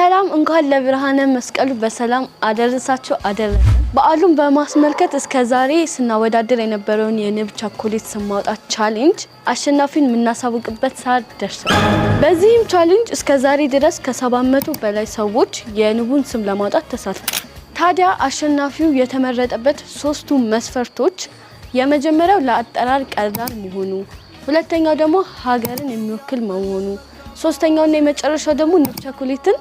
ሰላም እንኳን ለብርሃነ መስቀሉ በሰላም አደረሳችሁ አደረሰን። በዓሉን በማስመልከት እስከዛሬ ስናወዳደር የነበረውን የንብ ቸኮሌት ስም ማውጣት ቻሌንጅ አሸናፊን የምናሳውቅበት ሰዓት ደርሷል። በዚህም ቻሌንጅ እስከዛሬ ድረስ ከ700 በላይ ሰዎች የንቡን ስም ለማውጣት ተሳትፈዋል። ታዲያ አሸናፊው የተመረጠበት ሶስቱ መስፈርቶች የመጀመሪያው ለአጠራር ቀላል መሆኑ፣ ሁለተኛው ደግሞ ሀገርን የሚወክል መሆኑ፣ ሶስተኛውና የመጨረሻው ደግሞ ንብ ቸኮሌትን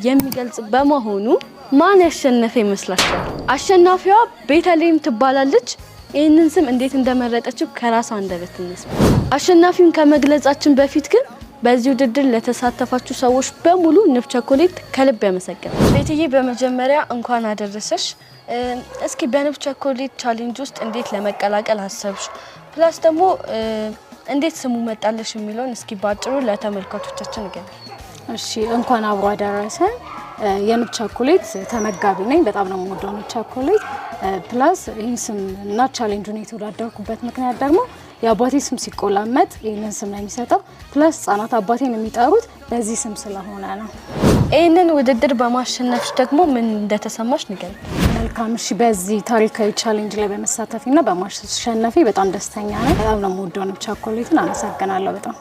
የሚገልጽ በመሆኑ ማን ያሸነፈ ይመስላችኋል? አሸናፊዋ ቤተልሔም ትባላለች። ይህንን ስም እንዴት እንደመረጠችው ከራሷ አንደበት እንስማ። አሸናፊውን ከመግለጻችን በፊት ግን በዚህ ውድድር ለተሳተፋችሁ ሰዎች በሙሉ ንብ ቸኮሌት ከልብ ያመሰግናል። ቤትዬ በመጀመሪያ እንኳን አደረሰሽ። እስኪ በንብ ቸኮሌት ቻሌንጅ ውስጥ እንዴት ለመቀላቀል አሰብሽ? ፕላስ ደግሞ እንዴት ስሙ መጣለሽ የሚለውን እስኪ ባጭሩ ለተመልካቾቻችን ንገሪ። እሺ እንኳን አብሮ አደረሰን። የንብ ቸኮሌት ተመጋቢ ነኝ። በጣም ነው የምወደው ንብ ቸኮሌት። ፕላስ ይህን ስም እና ቻሌንጁን የተወዳደርኩበት ምክንያት ደግሞ የአባቴ ስም ሲቆላመጥ ይህንን ስም ነው የሚሰጠው። ፕላስ ህጻናት አባቴን የሚጠሩት በዚህ ስም ስለሆነ ነው። ይህንን ውድድር በማሸነፍሽ ደግሞ ምን እንደተሰማሽ ንገሪ። መልካም። እሺ በዚህ ታሪካዊ ቻሌንጅ ላይ በመሳተፊና በማሸነፌ በጣም ደስተኛ ነኝ። በጣም ነው የምወደው ንብ ቸኮሌትን። አመሰግናለሁ በጣም።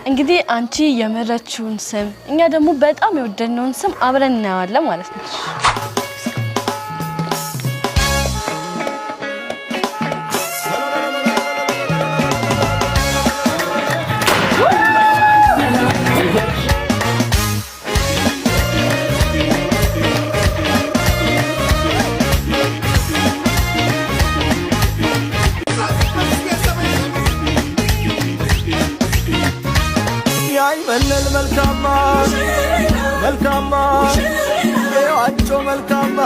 እንግዲህ አንቺ የመረጥሽውን ስም እኛ ደግሞ በጣም የወደድነውን ስም አብረን እናየዋለን ማለት ነው። መልካማ የዋጮ መልካማ